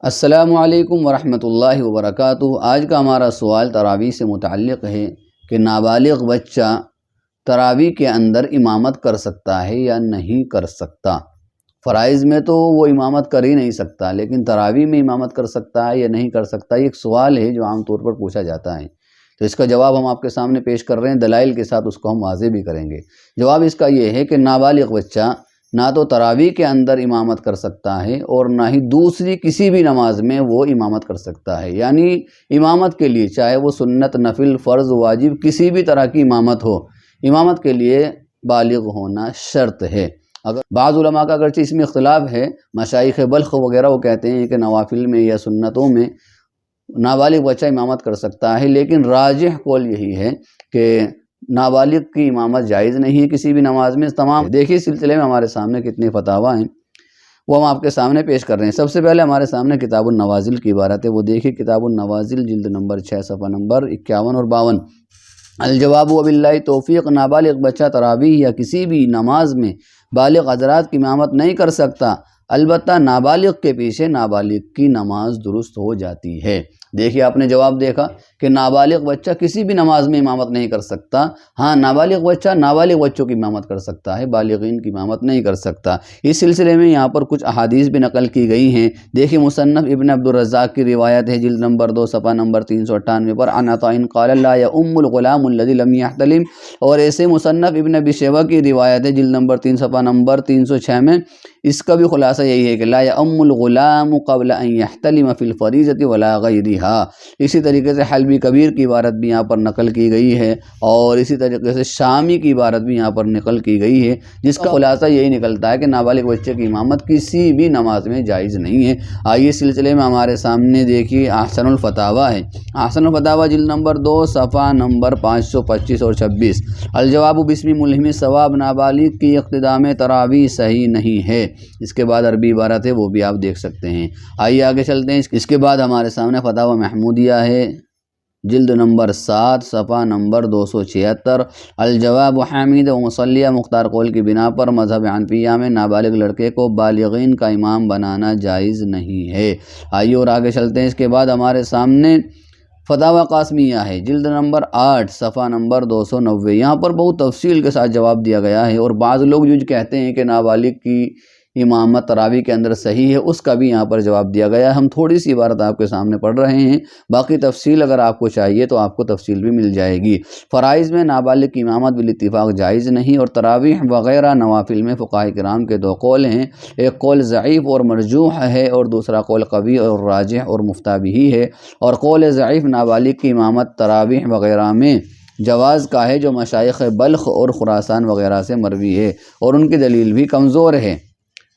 السلام علیکم ورحمۃ اللہ وبرکاتہ۔ آج کا ہمارا سوال تراویح سے متعلق ہے کہ نابالغ بچہ تراویح کے اندر امامت کر سکتا ہے یا نہیں کر سکتا۔ فرائض میں تو وہ امامت کر ہی نہیں سکتا، لیکن تراویح میں امامت کر سکتا ہے یا نہیں کر سکتا، یہ ایک سوال ہے جو عام طور پر پوچھا جاتا ہے۔ تو اس کا جواب ہم آپ کے سامنے پیش کر رہے ہیں، دلائل کے ساتھ اس کو ہم واضح بھی کریں گے۔ جواب اس کا یہ ہے کہ نابالغ بچہ نہ تو تراویح کے اندر امامت کر سکتا ہے اور نہ ہی دوسری کسی بھی نماز میں وہ امامت کر سکتا ہے۔ یعنی امامت کے لیے چاہے وہ سنت، نفل، فرض، واجب، کسی بھی طرح کی امامت ہو، امامت کے لیے بالغ ہونا شرط ہے۔ اگر بعض علماء کا اگرچہ اس میں اختلاف ہے، مشائخ بلخ وغیرہ وہ کہتے ہیں کہ نوافل میں یا سنتوں میں نابالغ بچہ امامت کر سکتا ہے، لیکن راجح قول یہی ہے کہ نابالغ کی امامت جائز نہیں ہے کسی بھی نماز میں۔ تمام دیکھیے اس سلسلے میں ہمارے سامنے کتنے فتاویٰ ہیں، وہ ہم آپ کے سامنے پیش کر رہے ہیں۔ سب سے پہلے ہمارے سامنے کتاب النوازل کی عبارت ہے، وہ دیکھیے کتاب النوازل جلد نمبر 6 صفحہ نمبر 51 اور 52۔ الجواب وباللہ توفیق، نابالغ بچہ تراویح یا کسی بھی نماز میں بالغ حضرات کی امامت نہیں کر سکتا، البتہ نابالغ کے پیچھے نابالغ کی نماز درست ہو جاتی ہے۔ دیکھیے آپ نے جواب دیکھا کہ نابالغ بچہ کسی بھی نماز میں امامت نہیں کر سکتا، ہاں نابالغ بچہ نابالغ بچوں کی امامت کر سکتا ہے، بالغین کی امامت نہیں کر سکتا۔ اس سلسلے میں یہاں پر کچھ احادیث بھی نقل کی گئی ہیں۔ دیکھیے مصنف ابن عبد الرزاق کی روایت ہے، جلد نمبر 2 صفحہ نمبر 398 پر، عن عطاء قال لا يؤم الغلام الذي لم يحتلم، اور ایسے مصنف ابن ابی شیبہ کی روایت ہے، جلد نمبر 3 صفحہ نمبر 306 میں۔ اس کا بھی خلاصہ یہی ہے کہ لا يؤم الغلام قبل ان يحتلم في الفریضۃ ولا غیرها۔ اسی طریقے سے حلبی کبیر کی عبارت بھی یہاں پر نقل کی گئی ہے، اور اسی طریقے سے شامی کی عبارت بھی یہاں پر نقل کی گئی ہے، جس کا خلاصہ یہی نکلتا ہے کہ نابالغ بچے کی امامت کسی بھی نماز میں جائز نہیں ہے۔ آئیے اس سلسلے میں ہمارے سامنے دیکھیے احسن الفتاویٰ ہے، احسن الفتاویٰ جلد نمبر 2 صفحہ نمبر 525 اور 26۔ الجواب باسم ملہم الثواب، نابالغ کی اقتداء میں تراویح صحیح نہیں ہے۔ اس کے بعد عربی عبارت ہے، وہ بھی آپ دیکھ سکتے ہیں۔ آئیے آگے چلتے ہیں۔ اس کے بعد ہمارے سامنے فتاویٰ محمودیہ ہے، جلد نمبر 7 صفحہ نمبر 276۔ الجواب حامد و مصلیہ، مختار قول کی بنا پر مذہب حنفیہ میں نابالغ لڑکے کو بالغین کا امام بنانا جائز نہیں ہے۔ آئیے اور آگے چلتے ہیں۔ اس کے بعد ہمارے سامنے فتاویٰ قاسمیہ ہے، جلد نمبر 8 صفحہ نمبر 290۔ یہاں پر بہت تفصیل کے ساتھ جواب دیا گیا ہے، اور بعض لوگ جو کہتے ہیں کہ نابالغ کی امامت تراویح کے اندر صحیح ہے، اس کا بھی یہاں پر جواب دیا گیا ہے۔ ہم تھوڑی سی عبارت آپ کے سامنے پڑھ رہے ہیں، باقی تفصیل اگر آپ کو چاہیے تو آپ کو تفصیل بھی مل جائے گی۔ فرائض میں نابالغ کی امامت بالاتفاق جائز نہیں، اور تراویح وغیرہ نوافل میں فقہاء کرام کے دو قول ہیں، ایک قول ضعیف اور مرجوح ہے، اور دوسرا قول قوی اور راجح اور مفتہ بھی ہے۔ اور قول ضعیف نابالغ کی امامت تراویح وغیرہ میں جواز کا ہے، جو مشائخ بلخ اور خراسان وغیرہ سے مروی ہے، اور ان کی دلیل بھی کمزور ہے۔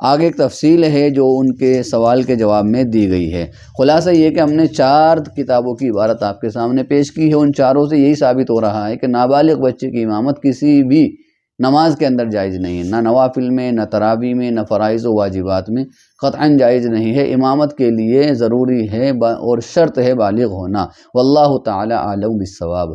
آگے ایک تفصیل ہے جو ان کے سوال کے جواب میں دی گئی ہے۔ خلاصہ یہ کہ ہم نے 4 کتابوں کی عبارت آپ کے سامنے پیش کی ہے، ان چاروں سے یہی ثابت ہو رہا ہے کہ نابالغ بچے کی امامت کسی بھی نماز کے اندر جائز نہیں ہے، نہ نوافل میں، نہ تراویح میں، نہ فرائض و واجبات میں، قطعاً جائز نہیں ہے۔ امامت کے لیے ضروری ہے اور شرط ہے بالغ ہونا۔ واللہ تعالی اعلم بالصواب۔